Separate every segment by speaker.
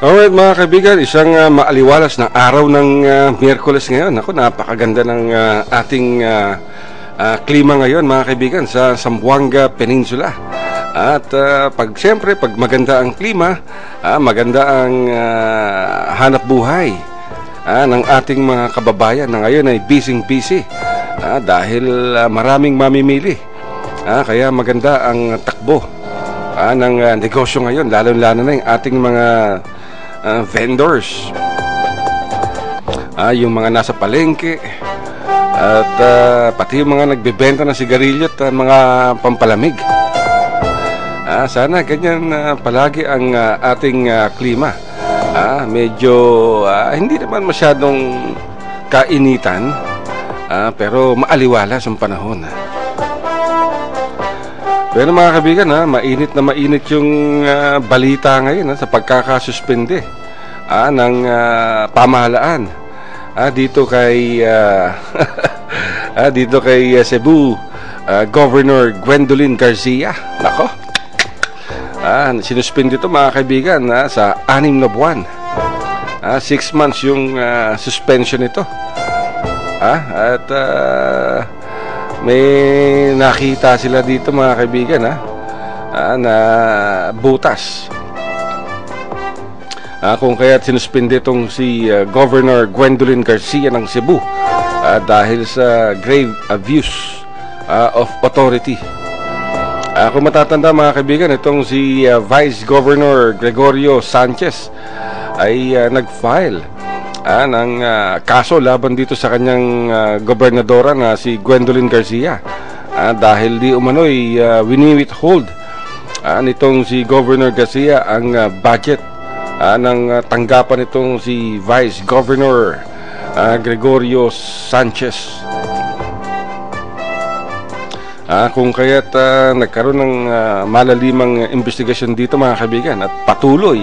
Speaker 1: Alright mga kaibigan, isang maaliwalas na araw ng Miyerkules ngayon. Ako, napakaganda ng ating klima ngayon mga kaibigan sa Zamboanga Peninsula. At siyempre, pag maganda ang klima, maganda ang hanap buhay ng ating mga kababayan na ngayon ay busy dahil maraming mamimili. Kaya maganda ang takbo ng negosyo ngayon, lalo-lalo na yung ating mga vendors, yung mga nasa palengke at pati yung mga nagbebenta ng sigarilyo at mga pampalamig. Sana ganyan palagi ang ating klima. Medyo hindi naman masyadong kainitan, pero maaliwalas ang panahon. Pero mga kaibigan, mainit na mainit yung balita ngayon sa pagkakasuspende ng pamahalaan dito kay Cebu Governor Gwendolyn Garcia. Nako, sinuspende ito mga kaibigan sa 6 na buwan. 6 months yung suspension nito. At may nakita sila dito mga kaibigan na butas. Kung kaya't sinuspinde itong si Governor Gwendolyn Garcia ng Cebu dahil sa grave abuse of authority. Kung matatanda mga kaibigan, itong si Vice Governor Gregorio Sanchez ay nag-file ng kaso laban dito sa kanyang gobernadora na si Gwendolyn Garcia dahil di umano'y wini-withhold nitong si Governor Garcia ang budget ng tanggapan nitong si Vice Governor Gregorio Sanchez. Kung kaya't nagkaroon ng malalimang investigasyon dito mga kaibigan at patuloy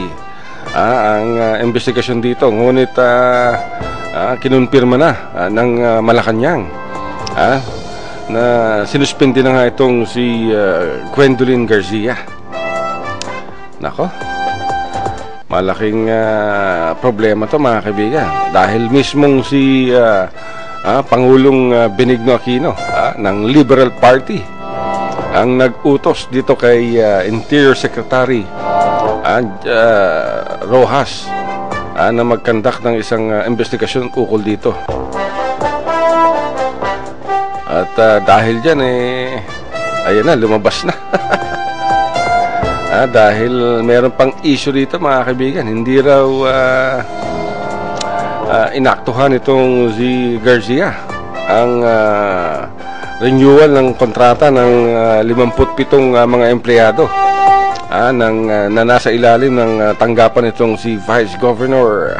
Speaker 1: ang investigasyon dito, ngunit kinonfirma na ng Malacanang na sinuspindi na nga itong si Gwendolyn Garcia. Nako, malaking problema to mga kaibigan dahil mismong si Pangulong Benigno Aquino ng Liberal Party ang nag-utos dito kay Interior Secretary Rojas na mag-conduct ng isang investigasyon ukol dito. At dahil dyan ayan na, lumabas na. Dahil meron pang issue dito mga kaibigan, hindi raw inaktuhan itong si Garcia ang renewal ng kontrata ng 57 mga empleyado na nasa ilalim ng tanggapan itong si Vice Governor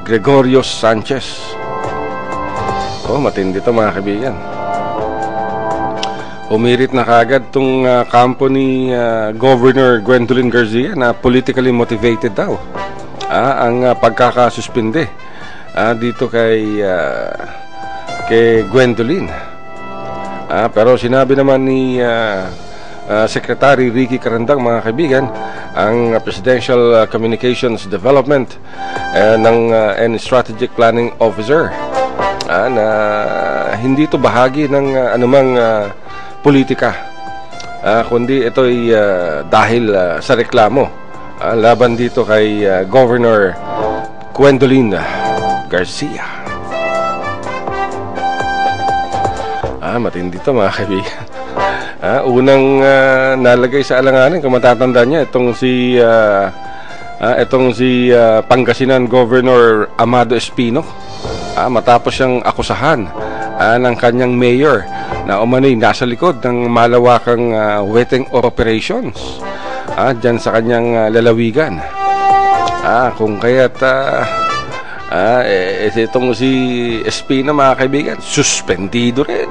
Speaker 1: Gregorio Sanchez. Matindi ito mga kaibigan. Umirit na kagad itong kampo ni Governor Gwendolyn Garcia na politically motivated daw ang pagkakasuspinde dito kay Gwendolyn. Pero sinabi naman ni Secretary Ricky Carandang mga kaibigan, ang Presidential Communications Development and Strategic Planning Officer, na hindi ito bahagi ng anumang politika, kundi ito'y dahil sa reklamo laban dito kay Governor Gwendolyn Garcia. Matindi ito mga kaibigan. Unang nalagay sa alanganin, kung matatanda niya, itong si Pangasinan Governor Amado Espino, matapos siyang akusahan ng kanyang mayor na umano'y nasa likod ng malawakang wetting operations dyan sa kanyang lalawigan. Kung kaya't itong si Espino mga kaibigan, suspendido rin.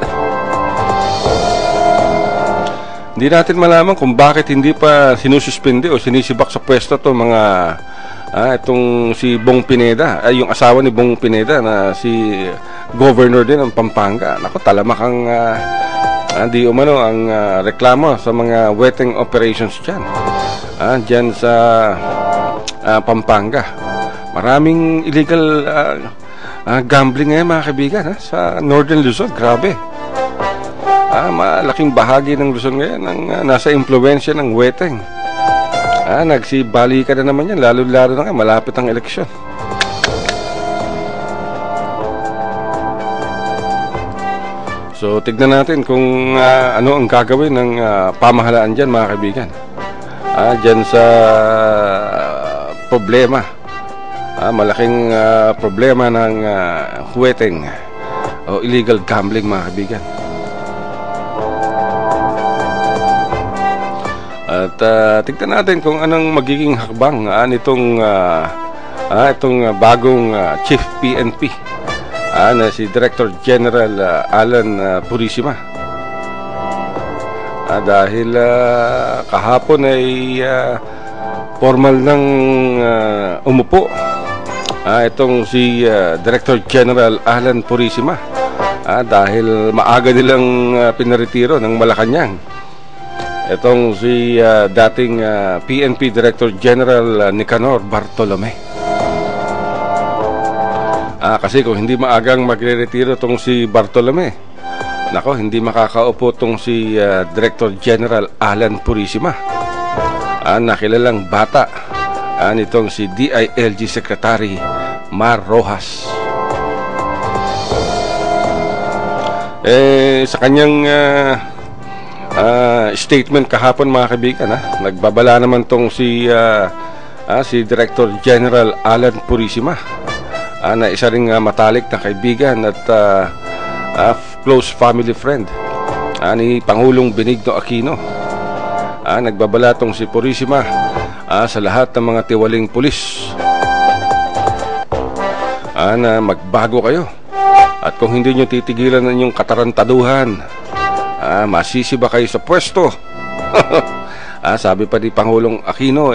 Speaker 1: Hindi natin malaman kung bakit hindi pa sinususpende o sinisibak sa pwesto to mga itong si Bong Pineda, yung asawa ni Bong Pineda na si governor din ng Pampanga. Nako, talamak ang di umano ang reklamo sa mga wetting operations dyan. Dyan sa Pampanga. Maraming illegal gambling ngayon, mga kaibigan, sa Northern Luzon. Grabe. Malaking bahagi ng Luzon ngayon ang nasa impluwensya ng weteng. Nagsibali ka na naman yan, lalo-lalo na malapit ang eleksyon. So, tignan natin kung ano ang gagawin ng pamahalaan dyan, mga kaibigan. Dyan sa problema. Malaking problema ng huweteng o illegal gambling, mga kaibigan. At tignan natin kung anong magiging hakbang nitong itong bagong Chief PNP. Na si Director General Alan Purisima. Dahil kahapon ay formal nang umupo itong si Director General Alan Purisima, dahil maaga nilang pinaretiro ng Malacanang itong si dating PNP Director General Nicanor Bartolome. Kasi kung hindi maagang magre-retiro tong si Bartolome, nako, hindi makakaupo tong si Director General Alan Purisima, nakilalang bata nitong si DILG Secretary Mar Rojas. Sa kanyang statement kahapon, mga kaibigan, nagbabala naman tong si Director General Alan Purisima, na isa ring matalik na kaibigan at close family friend ni Pangulong Benigno Aquino. Nagbabala tong si Purisima sa lahat ng mga tiwaling pulis na magbago kayo, at kung hindi nyo titigilan ng inyong katarantaduhan, masisiba kayo sa pwesto. Sabi pa ni Pangulong Aquino,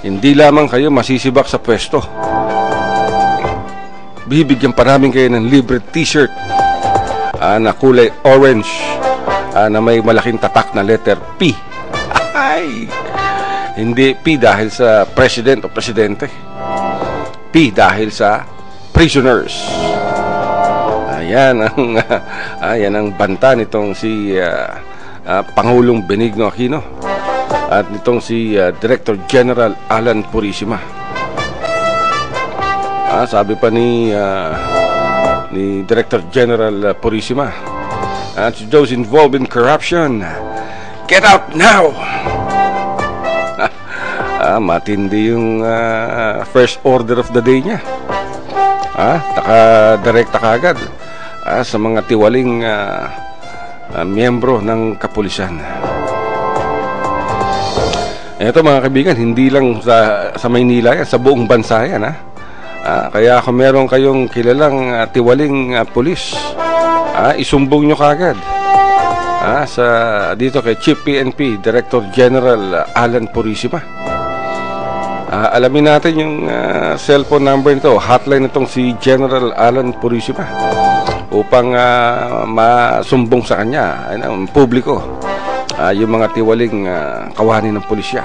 Speaker 1: hindi lamang kayo masisibak sa pwesto, bibigyan pa namin kayo ng libre t-shirt na kulay orange, na may malaking tatak na letter P. Ay, hindi P dahil sa president o presidente, P dahil sa prisoners. Ayan ang banta nitong si Pangulong Benigno Aquino at nitong si Director General Alan Purisima. Sabi pa ni Director General Purisima, to those involved in corruption, get out now. Matindi yung first order of the day niya. Naka-direkta kagad sa mga tiwaling miyembro ng kapulisan. Ito, mga kaibigan, hindi lang sa Maynila yan, sa buong bansa yan, kaya kung meron kayong kilalang tiwaling pulis, isumbong nyo kagad dito kay Chief PNP Director General Alan Purisima. Alamin natin yung cellphone number nito, hotline nitong si General Alan Purisima, upang masumbong sa kanya ang publiko yung mga tiwaling kawani ng pulisya.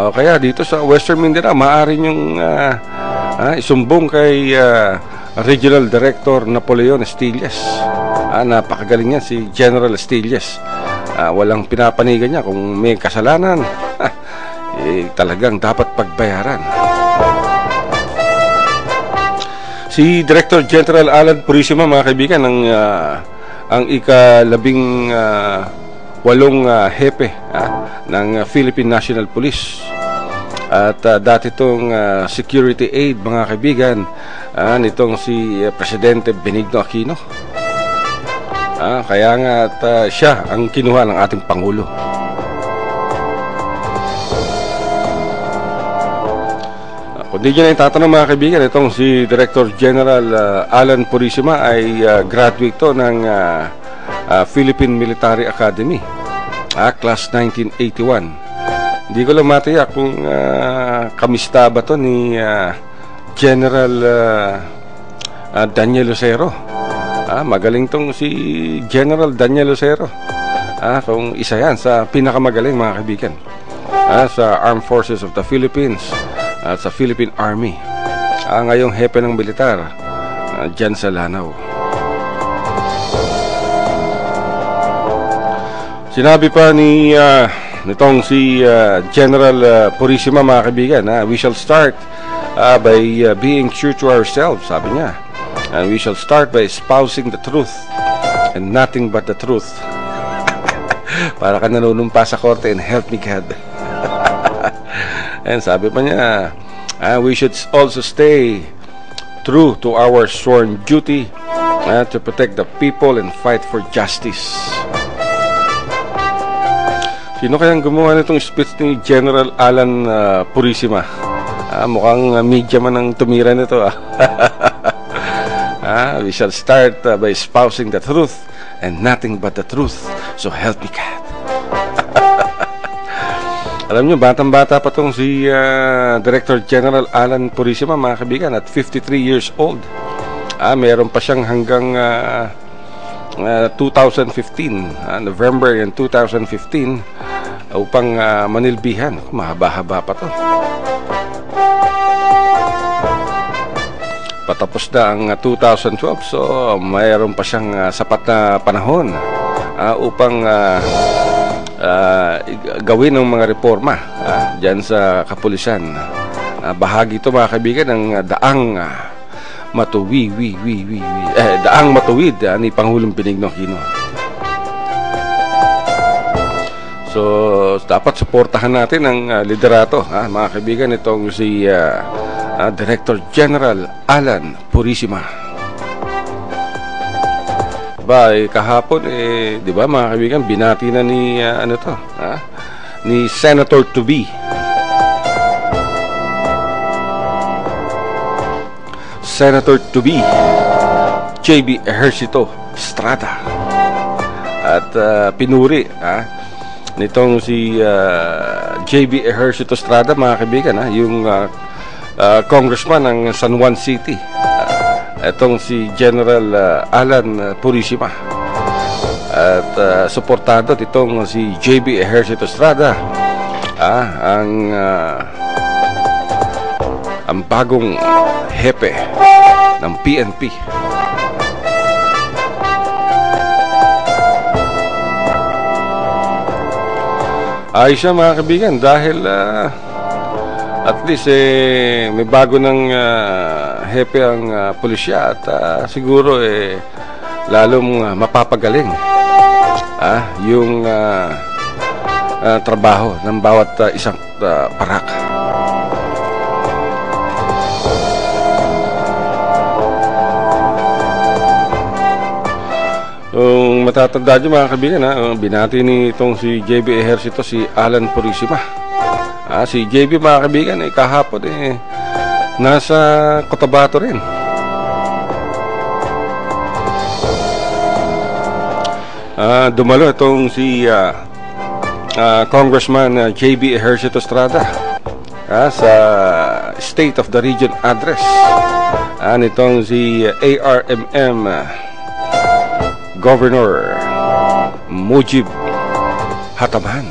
Speaker 1: O kaya dito sa Western Mindanao, maaari yung isumbong kay Regional Director Napoleon Estillas. Napakagaling yan si General Estillas. Walang pinapanigan niya. Kung may kasalanan, talagang dapat pagbayaran. Si Director General Alan Purisima, mga kaibigan, ang ika-18 hepe ng Philippine National Police, at dati itong security aid, mga kaibigan, nitong si Presidente Benigno Aquino. Kaya nga at siya ang kinuha ng ating Pangulo. Kung di nyo na itatanong, mga kaibigan, itong si Director General Alan Purisima ay graduate to ng Philippine Military Academy, Class 1981. Hindi ko lang matiyak kung kamista ba to ni General Daniel Lucero. Magaling tong si General Daniel Lucero. Kung isa yan sa pinakamagaling, mga kaibigan. sa Armed Forces of the Philippines at sa Philippine Army. Ngayong hepe ng militar dyan sa Lanao. Sinabi pa nitong si General Purisima, mga kaibigan, we shall start by being true to ourselves, sabi niya. And we shall start by espousing the truth and nothing but the truth. Para ka nanunumpa sa korte, and help me God. And sabi pa niya, we should also stay true to our sworn duty to protect the people and fight for justice. Sino kayang gumawa nitong speech ni General Alan Purisima? Mukhang media man ang tumira nito. We shall start by espousing the truth and nothing but the truth. So help me God. Alam nyo, batang-bata pa tong si Director General Alan Purisima, mga kaibigan, at 53 years old. Meron pa siyang hanggang 2015, November 2015, upang manilbihan. Mahaba-haba pa to. Patapos na ang 2012, so mayroon pa siyang sapat na panahon upang gawin ng mga reforma dyan sa kapulisan. Bahagi ito, mga kaibigan, ng daang matuwid ni Pangulong Benigno Aquino. So dapat suportahan natin ang liderato, mga kaibigan, itong si Director General Alan Purisima. Kahapon, di ba, mga kaibigan, binati na ni ni Senator to be JB Ejercito Estrada, at pinuri nitong si JB Ejercito Estrada, mga kaibigan, yung congressman ng San Juan City, itong si General Alan Purisima, at suportado itong si JB Ejercito Estrada, ang bagong hepe ng PNP. Ayos siya, mga kaibigan, dahil at least may bago ng hepe ang pulisya, at siguro lalong mapapagaling yung trabaho ng bawat isang parak. Kung matatanda nyo, mga kaibigan, binati nitong si JB Ejercito si Alan Purisima. Si JB, mga kaibigan, kahapon nasa Cotabato rin. Dumalo itong si Congressman JB Ejercito Estrada sa State of the Region address nitong si ARMM Governor Mujib Hataman.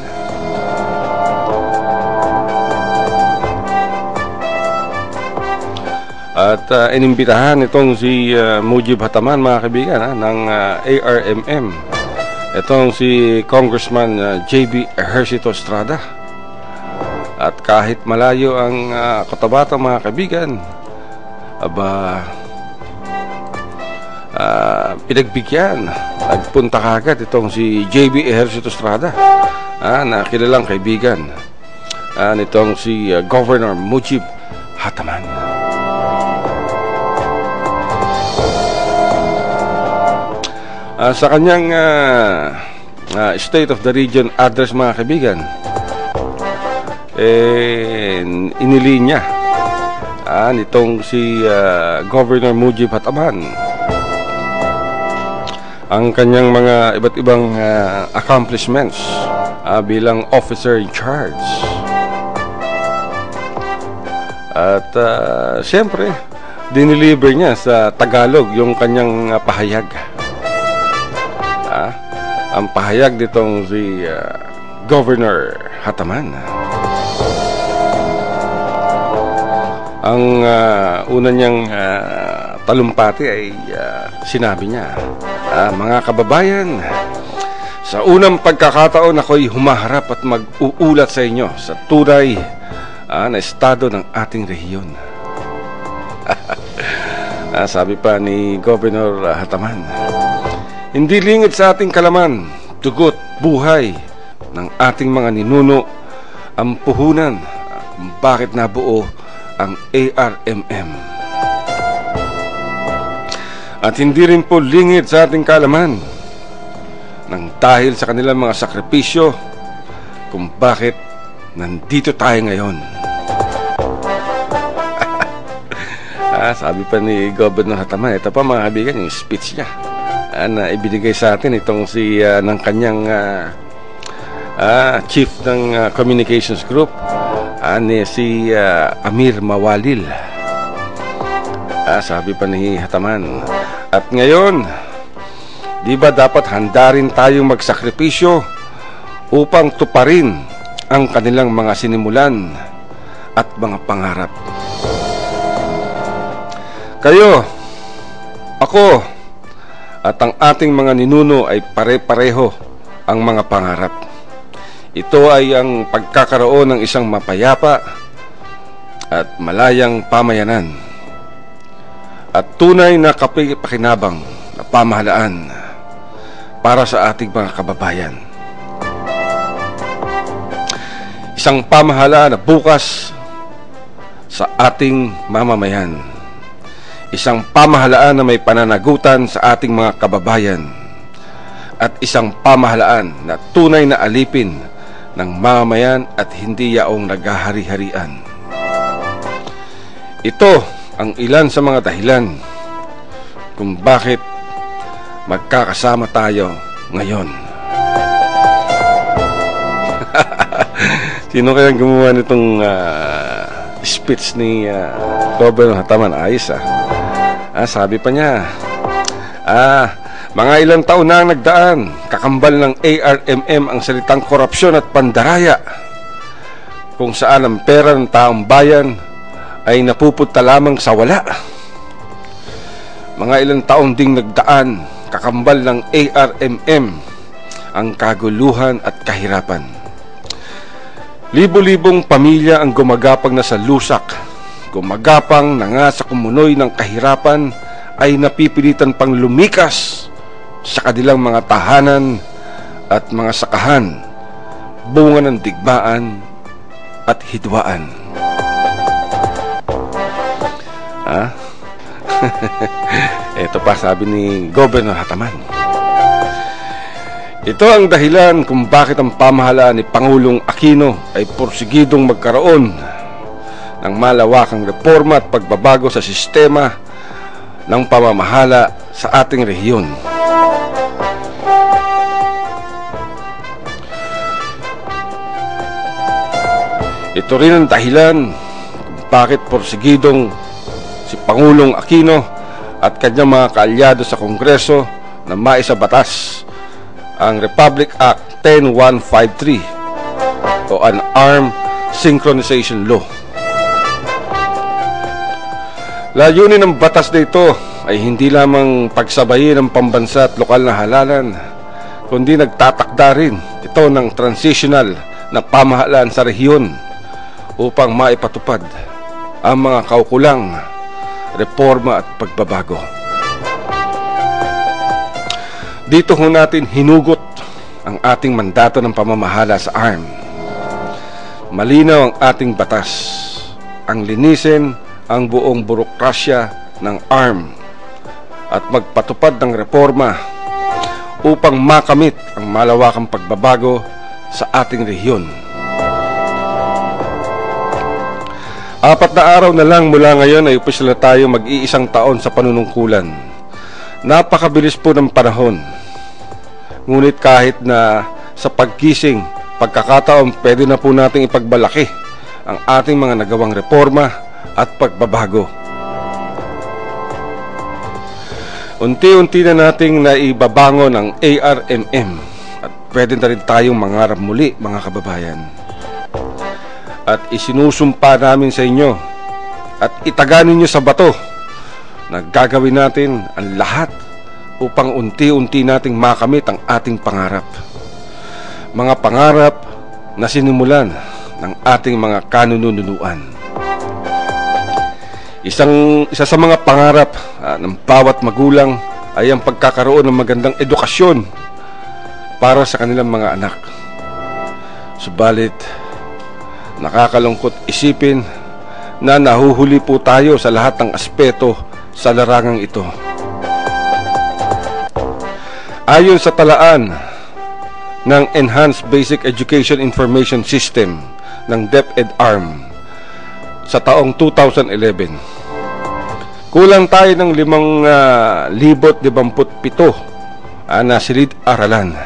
Speaker 1: At inimbitahan itong si Mujib Hataman, mga kaibigan, ng ARMM, itong si Congressman JB Ejercito Estrada. At kahit malayo ang Cotabato, mga kaibigan, pinagbigyan, nagpunta kagad itong si JB Ejercito Estrada, na kilalang kaibigan nitong si Governor Mujib Hataman. Sa kanyang State of the Region address, mga kaibigan, inilinya nitong si Governor Mujib Hataman ang kanyang mga iba't ibang accomplishments bilang officer in charge. At siyempre, dineliver niya sa Tagalog yung kanyang pahayag. Ang pahayag nitong si Governor Hataman. Ang una niyang talumpati ay sinabi niya, mga kababayan, sa unang pagkakataon ako'y humaharap at mag-uulat sa inyo sa tunay na estado ng ating rehiyon. Sabi pa ni Governor Hataman, hindi lingid sa ating kalaman, dugot, buhay ng ating mga ninuno ang puhunan kung bakit nabuo ang ARMM. At hindi rin po lingid sa ating kalaman nang dahil sa kanilang mga sakripisyo kung bakit nandito tayo ngayon. Sabi pa ni Governor Hataman, ito pa mga kaibigan, yung speech niya na ibinigay sa atin itong ng kanyang chief ng communications group, si Amir Mawalil. Sabi pa ni Hataman, at ngayon, di ba dapat handa rin tayong magsakripisyo upang tuparin ang kanilang mga sinimulan at mga pangarap. Kayo, ako, at ang ating mga ninuno ay pare-pareho ang mga pangarap. Ito ay ang pagkakaroon ng isang mapayapa at malayang pamayanan at tunay na kapakinabang na pamahalaan para sa ating mga kababayan. Isang pamahalaan na bukas sa ating mamamayan. Isang pamahalaan na may pananagutan sa ating mga kababayan. At isang pamahalaan na tunay na alipin ng mamamayan at hindi yaong naghahari-harian. Ito ang ilan sa mga dahilan kung bakit magkakasama tayo ngayon. Sino kayang gumawa nitong speech ni Governor Hataman? Ayos sabi pa niya, mga ilang taon na ang nagdaan, kakambal ng ARMM ang salitang korupsyon at pandaraya, kung saan ang pera ng taong bayan ay napupunta lamang sa wala. Mga ilang taon ding nagdaan, kakambal ng ARMM ang kaguluhan at kahirapan. Libo-libong pamilya ang gumagapang na sa lusak, gumagapang na nga sa kumunoy ng kahirapan, ay napipilitan pang lumikas sa kanilang mga tahanan at mga sakahan, bunga ng digmaan at hidwaan. Ito pa sabi ni Governor Hataman, ito ang dahilan kung bakit ang pamahalaan ni Pangulong Aquino ay porsigidong magkaroon ng malawakang reforma at pagbabago sa sistema ng pamamahala sa ating rehiyon. Ito rin ang dahilan kung bakit porsigidong si Pangulong Aquino at kanyang mga kaalyado sa Kongreso na maisabatas ang Republic Act 10153 o an Armed Synchronization Law. Layunin ng batas na ito ay hindi lamang pagsabayin ng pambansa at lokal na halalan, kundi nagtatakda rin ito ng transitional na pamahalaan sa rehiyon upang maipatupad ang mga kaukulang reforma at pagbabago. Dito ho natin hinugot ang ating mandato ng pamamahala sa ARM. Malinaw ang ating batas, ang linisin ang buong burokrasya ng ARM at magpatupad ng reforma upang makamit ang malawakang pagbabago sa ating rehiyon. 4 na araw na lang mula ngayon ay opisyal na tayo mag-iisang taon sa panunungkulan. Napakabilis po ng panahon. Ngunit kahit na sa paggising, pagkakataon, pwede na po nating ipagbalaki ang ating mga nagawang reforma at pagbabago. Unti-unti na nating naibabangon ang ARMM at pwede na rin tayong mangarap muli, mga kababayan. At isinusumpa namin sa inyo at itaganin nyo sa bato na gagawin natin ang lahat upang unti-unti nating makamit ang ating pangarap. Mga pangarap na sinimulan ng ating mga kanununuan. Isa sa mga pangarap ng bawat magulang ay ang pagkakaroon ng magandang edukasyon para sa kanilang mga anak. Subalit, nakakalungkot isipin na nahuhuli po tayo sa lahat ng aspeto sa larangang ito. Ayon sa talaan ng Enhanced Basic Education Information System ng DepEd-ARM sa taong 2011, kulang tayo ng 5,057 na silid-aralan,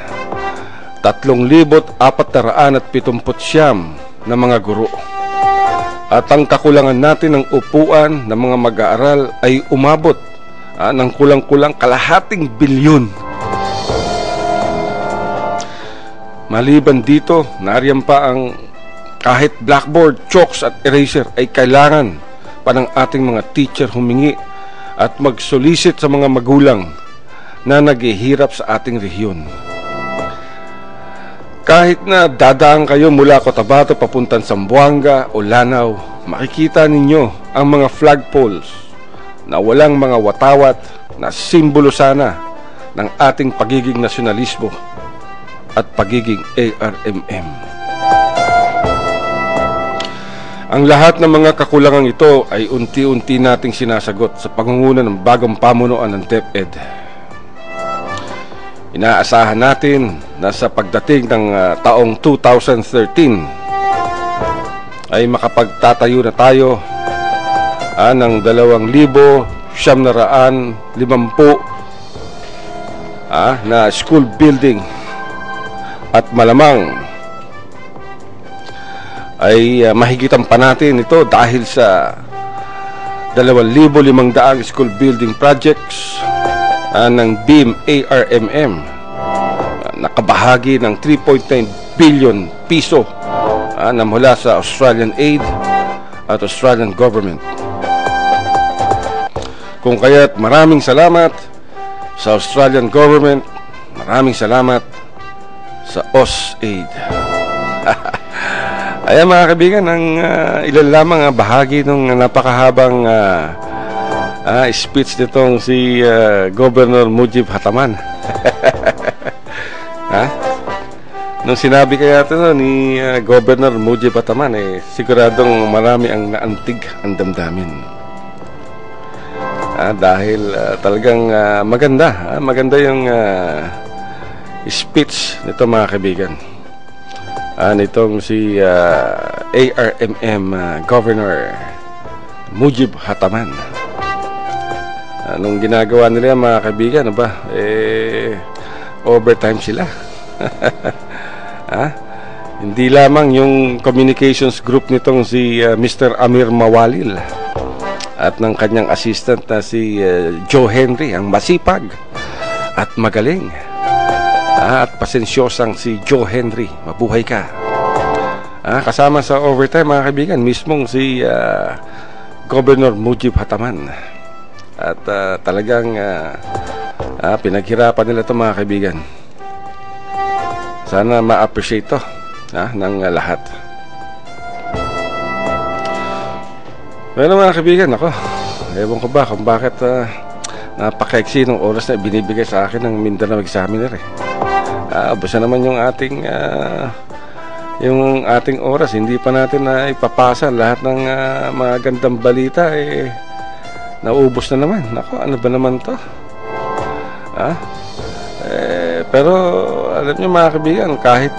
Speaker 1: 3,479 na mga guro, at ang kakulangan natin ng upuan ng mga mag-aaral ay umabot ng kulang-kulang kalahating bilyon. Maliban dito, nariyan pa ang kahit blackboard, chalks at eraser ay kailangan pa ng ating mga teacher humingi at mag-solicit sa mga magulang na naghihirap sa ating rehiyon. Kahit na dadaan kayo mula Cotabato papuntang Zamboanga o Lanao, makikita ninyo ang mga flagpoles na walang mga watawat na simbolo sana ng ating pagiging nasyonalismo at pagiging ARMM. Ang lahat ng mga kakulangang ito ay unti-unti nating sinasagot sa pangunguna ng bagong pamunuan ng DepEd. Inaasahan natin na sa pagdating ng taong 2013 ay makapagtatayo na tayo ng 2,950 na school building, at malamang ay mahigitan pa natin ito dahil sa 2,500 school building projects ng BIM ARMM, nakabahagi ng 3.9 billion piso na mula sa Australian aid at Australian government. Kung kaya't maraming salamat sa Australian government, maraming salamat sa AusAid. Ayan mga kaibigan, ang ilan lamang bahagi ng napakahabang speech nitong si Governor Mujib Hataman. Nung sinabi kaya ito ni Governor Mujib Hataman, siguradong marami ang naantig ang damdamin. Dahil talagang maganda yung speech nito mga kaibigan, nitong si ARMM Governor Mujib Hataman. Nung ginagawa nila yan, mga kaibigan, overtime sila. Hindi lamang yung communications group nitong si Mr. Amir Mawalil at ng kanyang assistant na si Joe Henry, ang masipag at magaling at pasensyosang si Joe Henry. Mabuhay ka. Kasama sa overtime, mga kaibigan, mismong si Governor Mujib Hataman. At talagang pinaghirapan nila ito, mga kaibigan. Sana ma-appreciate ito ng lahat. Pero mga kaibigan, ewan ko ba kung bakit napaka-eksi ng oras na binibigay sa akin ng Mindanao Examiner. Basta naman yung ating oras, hindi pa natin na ipapasa lahat ng mga gandang balita. Naubos na naman. Ano ba naman to? Pero alam nyo mga kaibigan, kahit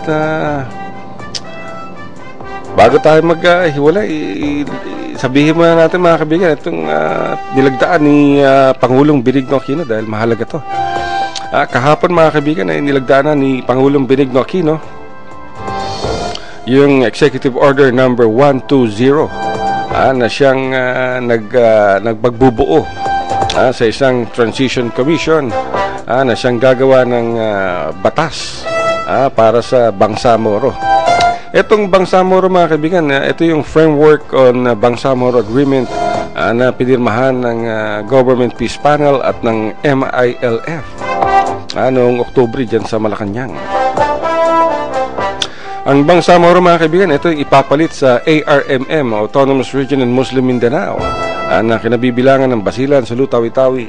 Speaker 1: bago tayo maghiwalay, sabihin mo na natin mga kaibigan, itong nilagdaan ni Pangulong Benigno Aquino, dahil mahalaga to. Kahapon mga kaibigan ay nilagdaan na ni Pangulong Benigno Aquino yung Executive Order number 120 na siyang nagpagbubuo sa isang Transition Commission na siyang gagawa ng batas para sa Bangsamoro. Itong Bangsamoro mga kaibigan, ito yung framework on Bangsamoro Agreement na pinirmahan ng Government Peace Panel at ng MILF noong Oktubre dyan sa Malacanang. Ang Bangsamoro, mga kaibigan, ito yung ipapalit sa ARMM, Autonomous Region in Muslim Mindanao, na kinabibilangan ng Basilan, Sulu, Tawi-Tawi,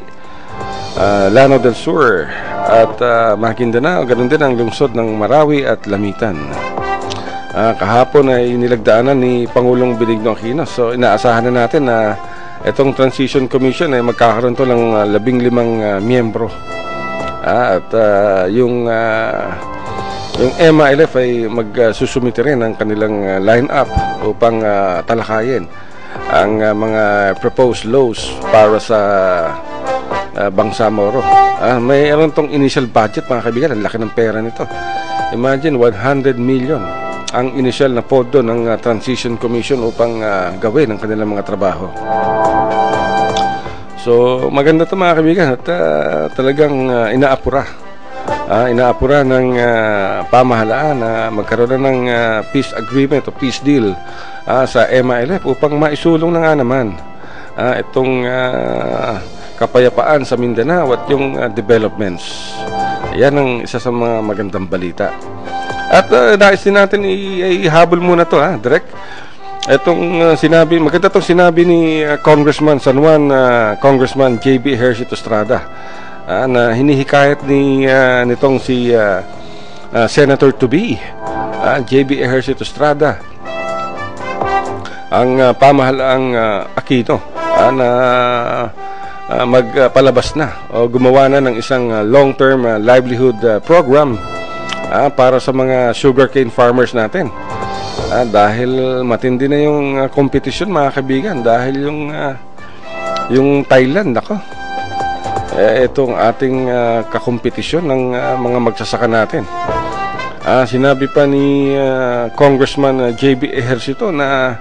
Speaker 1: Lanao del Sur at Maguindanao. Ganun din ang lungsod ng Marawi at Lamitan. Kahapon ay nilagdaanan ni Pangulong Benigno Aquino. So inaasahan na natin na itong Transition Commission ay magkakaroon to ng 15 miyembro. At yung MILF ay magsusumite rin ng kanilang line-up upang talakayin ang mga proposed laws para sa Bangsamoro. Mayroon tong initial budget, mga kaibigan. Ang laki ng pera nito. Imagine 100 million ang initial na pondo ng Transition Commission upang gawin ang kanilang mga trabaho. So maganda ito, mga kaibigan, at talagang inaapura ng pamahalaan na magkaroon ng peace agreement o peace deal sa MILF upang maisulong na nga naman itong kapayapaan sa Mindanao at yung developments. Yan ang isa sa mga magandang balita. At nais din natin ihabol muna to, Direk. Itong sinabi, maganda itong sinabi ni Congressman San Juan, Congressman J.B. Ejercito Estrada, na hinihikayat nitong si Senator to be J.B. Ejercito Estrada, ang pamahalaang Aquino, na magpalabas na o gumawa na ng isang long-term livelihood program para sa mga sugarcane farmers natin. Dahil matindi na yung competition, mga kaibigan, dahil yung Thailand, itong ating kakompetisyon ng mga magsasaka natin. Sinabi pa ni Congressman J.B. Ejercito na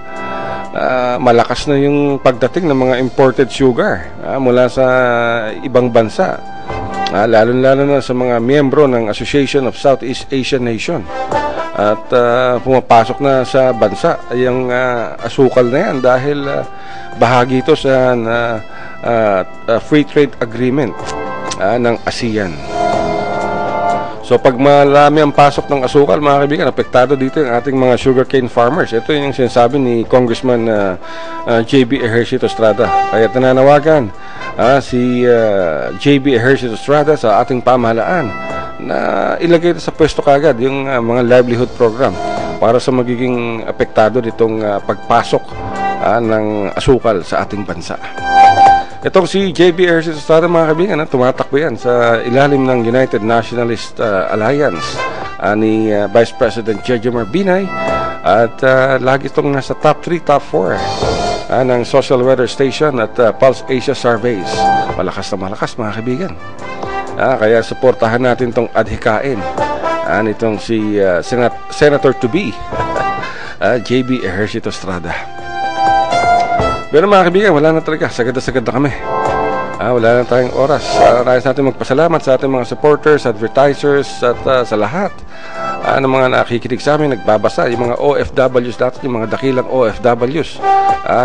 Speaker 1: malakas na yung pagdating ng mga imported sugar mula sa ibang bansa, lalo-lalo na sa mga miyembro ng Association of Southeast Asian Nation. At pumapasok na sa bansa yung asukal na yan dahil bahagi ito sa free trade agreement ng ASEAN. So pag malami ang pasok ng asukal, mga kaibigan, apektado dito yung ating mga sugarcane farmers. Ito yung sinasabi ni Congressman J.B. Ejercito Estrada. Kaya nananawagan si J.B. Ejercito Estrada sa ating pamahalaan na ilagay sa pwesto kagad yung mga livelihood program para sa magiging apektado ditong pagpasok ng asukal sa ating bansa. Itong si J.B. Ejercito Estrada, mga kaibigan, tumatakbo yan sa ilalim ng United Nationalist Alliance ni Vice President Jejomar Binay, at lagi itong nasa top 3, top 4 ng Social Weather Station at Pulse Asia Surveys. Malakas na malakas, mga kaibigan. Kaya suportahan natin itong adhikain nitong si Senator to be J.B. Ejercito Estrada. Pero mga kaibigan, wala na talaga. Sagad na kami. Wala na tayong oras. Nais natin magpasalamat sa ating mga supporters, advertisers, at sa lahat ng mga nakikinig sa amin, nagbabasa, yung mga OFWs natin, yung mga dakilang OFWs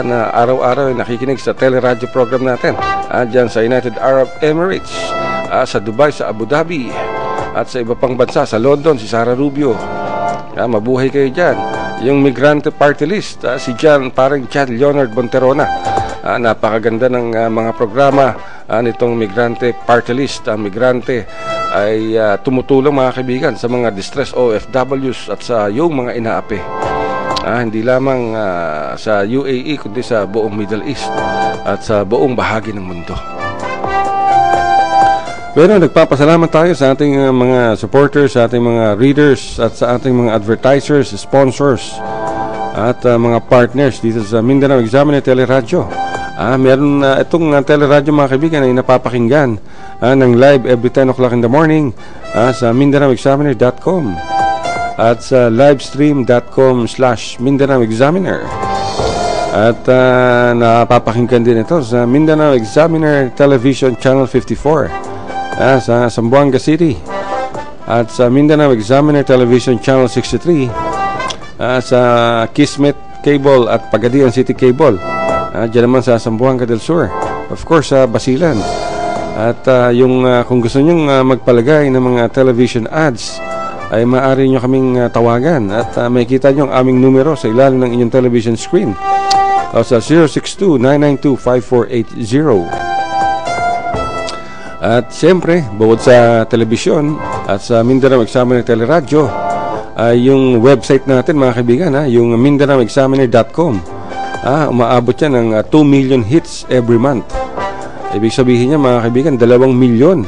Speaker 1: na araw-araw ay nakikinig sa teleradyo program natin dyan sa United Arab Emirates, sa Dubai, sa Abu Dhabi, at sa iba pang bansa, sa London, si Sara Rubio. Mabuhay kayo dyan. Yung Migrante Party List, si parang John Leonard Bonterona. Napakaganda ng mga programa nitong Migrante Party List. Ang Migrante ay tumutulong, mga kaibigan, sa mga distress OFWs at sa yung mga inaapi. Hindi lamang sa UAE kundi sa buong Middle East at sa buong bahagi ng mundo. Pero nagpapasalamat tayo sa ating mga supporters, sa ating mga readers, at sa ating mga advertisers, sponsors, at mga partners dito sa Mindanao Examiner Teleradyo. Meron itong teleradyo, mga kaibigan, ay napapakinggan ng live every 10 o'clock in the morning sa MindanaoExaminer.com at sa livestream.com/Mindanao Examiner. At napapakinggan din ito sa Mindanao Examiner Television Channel 54 sa Zamboanga City, at sa Mindanao Examiner Television Channel 63 sa Kismet Cable at Pagadian City Cable Diyan naman sa Zamboanga del Sur. Of course, sa Basilan. At kung gusto nyong magpalagay ng mga television ads, ay maaari nyo kaming tawagan. At may kita nyo ang aming numero sa ilalim ng inyong television screen. Sa 062-992-5480. At siyempre, bukod sa telebisyon at sa Mindanao Examiner Teleradyo, yung website natin mga kaibigan, yung MindanaoExaminer.com, umaabot yan ng 2 million hits every month. Ibig sabihin niya mga kaibigan, 2 milyon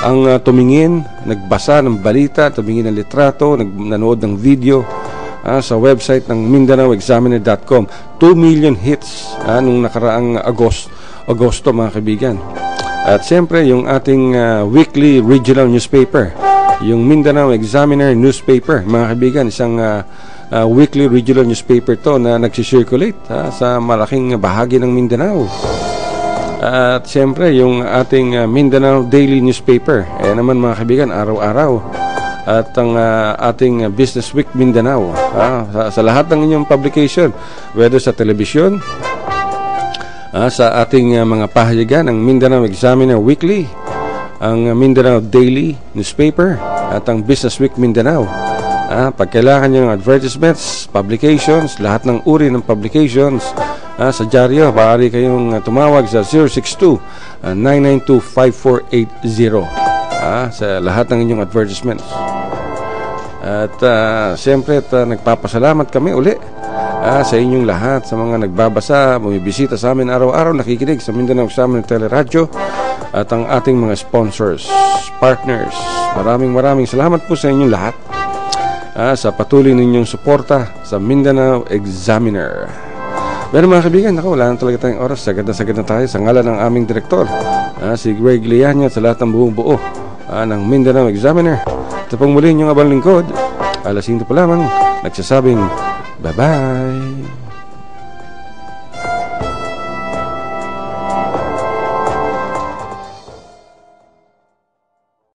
Speaker 1: ang tumingin, nagbasa ng balita, tumingin ng litrato, nanood ng video sa website ng MindanaoExaminer.com. 2 million hits nung nakaraang Agosto mga kaibigan. At siyempre yung ating weekly regional newspaper, yung Mindanao Examiner newspaper mga kaibigan, isang weekly regional newspaper to na nagsisirculate sa malaking bahagi ng Mindanao. At siyempre yung ating Mindanao Daily Newspaper, naman mga kaibigan, araw-araw. At ang ating Business Week Mindanao, sa lahat ng inyong publication, whether sa telebisyon, sa ating mga pahayagan, ang Mindanao Examiner Weekly, ang Mindanao Daily Newspaper, at ang Business Week Mindanao. Pag kailangan nyo ng advertisements, publications, lahat ng uri ng publications sa dyaryo, maaari kayong tumawag sa 062-992-5480 sa lahat ng inyong advertisements. At siyempre nagpapasalamat kami uli sa inyong lahat, sa mga nagbabasa, bumibisita sa amin araw-araw, nakikinig sa Mindanao Examiner Teleradyo, at ang ating mga sponsors, partners. Maraming salamat po sa inyong lahat sa patuloy ninyong suporta sa Mindanao Examiner. Pero mga kaibigan, wala na talaga tayong oras. Sagad na tayo sa ngalan ng aming direktor, si Greg Lianya, sa lahat ng buong buo ng Mindanao Examiner. Ito pong muli yung abang lingkod, alas 5 pa lamang, nagsasabing bye-bye.